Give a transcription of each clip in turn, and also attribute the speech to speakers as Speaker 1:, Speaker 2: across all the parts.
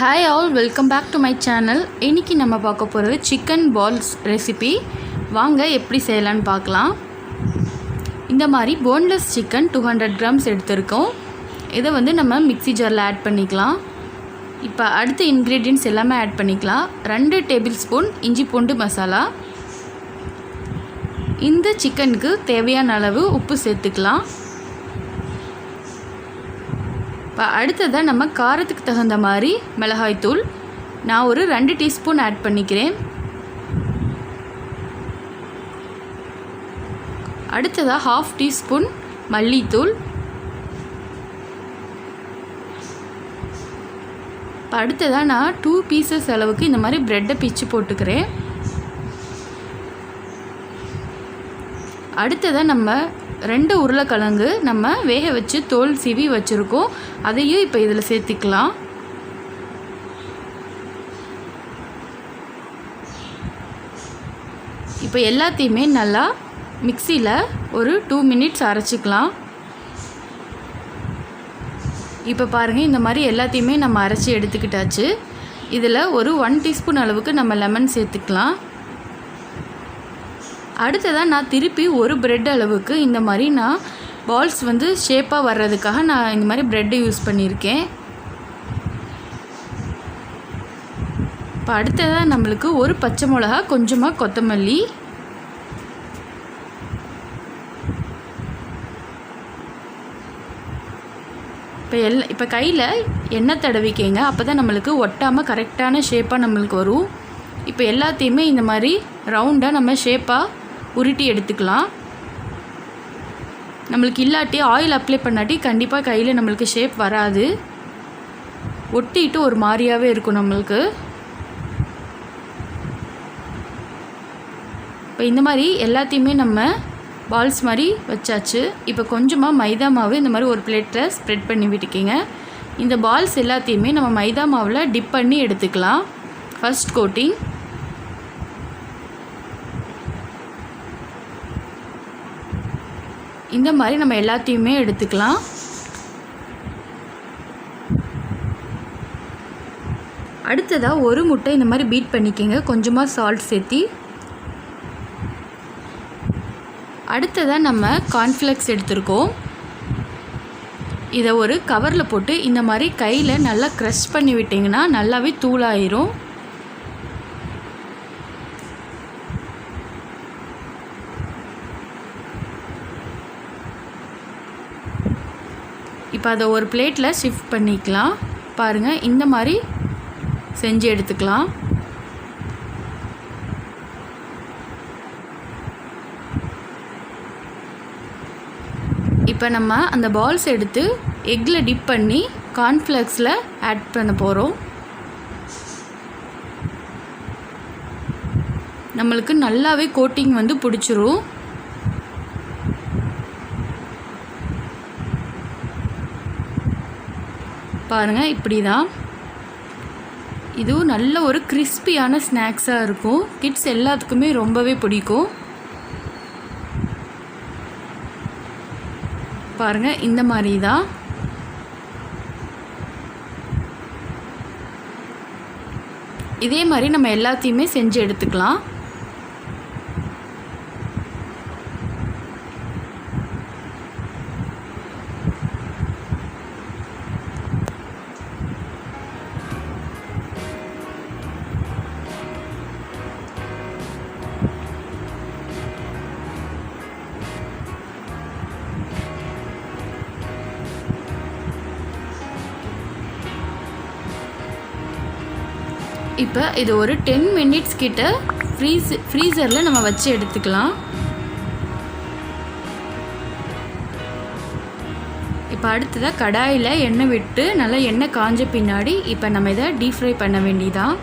Speaker 1: Hi all, welcome back to my channel. இன்னைக்கு நம்ம பார்க்க போறது chicken balls ரெசிபி. வாங்க எப்படி செய்யலாம்னு பார்க்கலாம். இந்த மாதிரி boneless chicken 200 grams எடுத்துர்க்கோம். இத வந்து நம்ம மிக்ஸி ஜார்ல ஆட் பண்ணிக்கலாம். இப்போ அடுத்த ingredients எல்லாமே ஆட் பண்ணிக்கலாம். 2 டேபிள்ஸ்பூன் இஞ்சி பூண்டு மசாலா. இந்த சிக்கனுக்கு தேவையான அளவு உப்பு சேர்த்துக்கலாம். அடுத்ததாக நம்ம காரத்துக்கு தகுந்த மாதிரி மிளகாய் தூள் நான் ஒரு 2 டீஸ்பூன் ஆட் பண்ணிக்கிறேன். அடுத்ததாக 1/2 டீஸ்பூன் மல்லித்தூள். அடுத்ததாக நான் 2 பீசஸ் அளவுக்கு இந்த மாதிரி பிரெட்டை பிச்சு போட்டுக்கிறேன். அடுத்ததாக நம்ம 2 உருளைக்கிழங்கு நம்ம வேக வச்சு தோல் சீவி வச்சுருக்கோம். அதையும் இப்போ இதில் சேர்த்துக்கலாம். இப்போ எல்லாத்தையுமே நல்லா மிக்சியில் ஒரு 2 மினிட்ஸ் அரைச்சிக்கலாம். இப்போ பாருங்கள், இந்த மாதிரி எல்லாத்தையுமே நம்ம அரைச்சி எடுத்துக்கிட்டாச்சு. இதில் ஒரு 1 டீஸ்பூன் அளவுக்கு நம்ம லெமன் சேர்த்துக்கலாம். அடுத்ததாக நான் திருப்பி ஒரு பிரெட் அளவுக்கு இந்த மாதிரி நான் பால்ஸ் வந்து ஷேப்பாக வர்றதுக்காக நான் இந்த மாதிரி பிரெட்டை யூஸ் பண்ணியிருக்கேன். இப்போ அடுத்ததாக நம்மளுக்கு ஒரு பச்சை மிளகா, கொஞ்சமாக கொத்தமல்லி, இப்போ கையில் எண்ணெய் தடவிக்கங்க. அப்போ தான் நம்மளுக்கு ஒட்டாமல் கரெக்டான ஷேப்பாக நம்மளுக்கு வரும். இப்போ எல்லாத்தையுமே இந்த மாதிரி ரவுண்டாக நம்ம ஷேப்பாக உருட்டி எடுத்துக்கலாம். நம்மளுக்கு இல்லாட்டி ஆயில் அப்ளை பண்ணாட்டி கண்டிப்பாக கையில் நம்மளுக்கு ஷேப் வராது, ஒட்டிட்டு ஒரு மாதிரியாகவே இருக்கும் நம்மளுக்கு. இப்போ இந்த மாதிரி எல்லாத்தையுமே நம்ம பால்ஸ் மாதிரி வச்சாச்சு. இப்போ கொஞ்சமாக மைதா மாவு இந்த மாதிரி ஒரு பிளேட்டில் ஸ்ப்ரெட் பண்ணி விட்டுக்கிங்க. இந்த பால்ஸ் எல்லாத்தையுமே நம்ம மைதா மாவில் டிப் பண்ணி எடுத்துக்கலாம். First coating. இந்த மாதிரி நம்ம எல்லாத்தையுமே எடுத்துக்கலாம். அடுத்ததாக ஒரு முட்டை இந்த மாதிரி பீட் பண்ணிக்கங்க, கொஞ்சமாக சால்ட் சேர்த்தி. அடுத்ததாக நம்ம கார்ன்ஃப்ளெக்ஸ் எடுத்துருக்கோம். இதை ஒரு கவரில் போட்டு இந்த மாதிரி கையில் நல்லா க்ரஷ் பண்ணி விட்டிங்கன்னா நல்லாவே தூளாயிரும். இப்போ அதை ஒரு பிளேட்டில் ஷிஃப்ட் பண்ணிக்கலாம். பாருங்கள், இந்த மாதிரி செஞ்சு எடுத்துக்கலாம். இப்போ நம்ம அந்த பால்ஸ் எடுத்து எக்கில் டிப் பண்ணி கார்ன்ஃப்ளெக்ஸில் ஆட் பண்ண போகிறோம். நம்மளுக்கு நல்லாவே கோட்டிங் வந்து பிடிச்சிரும். பாருங்கள், இப்படி தான். இதுவும் நல்ல ஒரு கிறிஸ்பியான ஸ்நாக்ஸாக இருக்கும். கிட்ஸ் எல்லாத்துக்குமே ரொம்பவே பிடிக்கும். பாருங்கள், இந்த மாதிரி தான். இதே மாதிரி நம்ம எல்லாத்தையுமே செஞ்சு எடுத்துக்கலாம். இப்போ இது ஒரு 10 மினிட்ஸ் கிட்ட ஃப்ரீசரில் நம்ம வச்சு எடுத்துக்கலாம். இப்போ அடுத்ததாக கடாயில் எண்ணெய் விட்டு நல்லா எண்ணெய் காஞ்ச பின்னாடி இப்போ நம்ம இதை டீப் ஃப்ரை பண்ண வேண்டியதான்.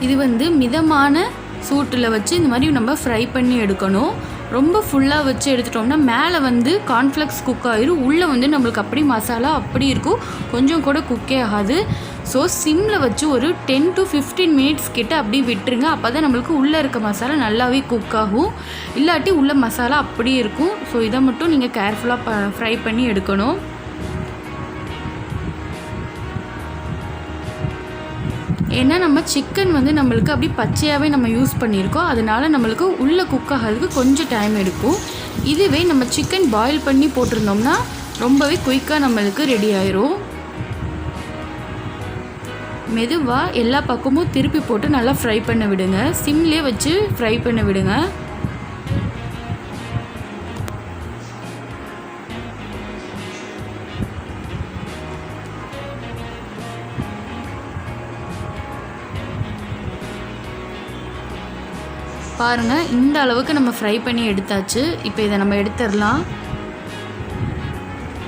Speaker 1: இது வந்து மிதமான சூட்டில் வச்சு இந்த மாதிரி நம்ம ஃப்ரை பண்ணி எடுக்கணும். ரொம்ப ஃபுல்லாக வச்சு எடுத்துட்டோம்னா மேலே வந்து கார்ன்ஃப்ளெக்ஸ் குக் ஆகிரும், உள்ளே வந்து நம்மளுக்கு அப்படி மசாலா அப்படி இருக்கும், கொஞ்சம் கூட குக்கே ஆகாது. ஸோ சிம்மில் வச்சு ஒரு 10 to 15 மினிட்ஸ் கிட்ட அப்படியே விட்டுருங்க. அப்போ தான் நம்மளுக்கு உள்ளே இருக்க மசாலா நல்லாவே குக் ஆகும், இல்லாட்டி உள்ள மசாலா அப்படியே இருக்கும். ஸோ இதை மட்டும் நீங்கள் கேர்ஃபுல்லாக ஃப்ரை பண்ணி எடுக்கணும். ஏன்னா நம்ம சிக்கன் வந்து நம்மளுக்கு அப்படி பச்சையாகவே நம்ம யூஸ் பண்ணியிருக்கோம், அதனால் நம்மளுக்கு உள்ளே குக் ஆகிறதுக்கு கொஞ்சம் டைம் எடுக்கும். இதுவே நம்ம சிக்கன் பாயில் பண்ணி போட்டிருந்தோம்னா ரொம்பவே குயிக்காக நம்மளுக்கு ரெடி ஆயிரும். மெதுவாக எல்லா பக்கமும் திருப்பி போட்டு நல்லா ஃப்ரை பண்ண விடுங்க, சிம்லேயே வச்சு ஃப்ரை பண்ண விடுங்க. பாருங்கள், இந்த அளவுக்கு நம்ம ஃப்ரை பண்ணி எடுத்தாச்சு. இப்போ இதை நம்ம எடுத்துடலாம்.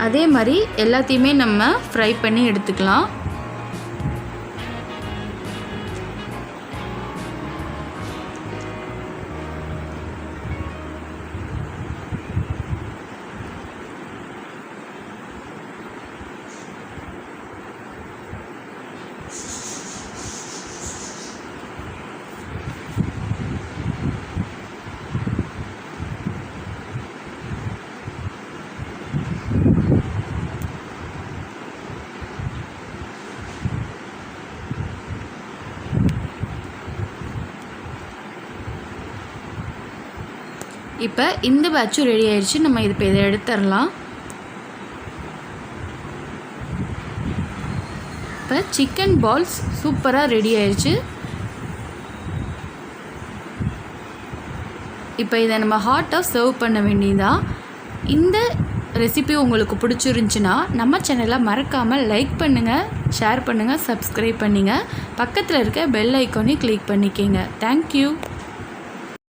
Speaker 1: அதே மாதிரி எல்லாத்தையுமே நம்ம ஃப்ரை பண்ணி எடுத்துக்கலாம். இப்போ இந்த பேட்சும் ரெடி ஆயிடுச்சு. நம்ம இப்போ இதை எடுத்துடலாம். இப்போ சிக்கன் பால்ஸ் சூப்பராக ரெடி ஆயிடுச்சு. இப்போ இதை நம்ம ஹாட்டாக சர்வ் பண்ண வேண்டியதான். இந்த ரெசிபி உங்களுக்கு பிடிச்சிருந்துச்சின்னா நம்ம சேனலை மறக்காமல் லைக் பண்ணுங்கள், ஷேர் பண்ணுங்கள், சப்ஸ்கிரைப் பண்ணுங்கள், பக்கத்தில் இருக்க பெல் ஐக்கானையும் கிளிக் பண்ணிக்கோங்க. தேங்க்யூ.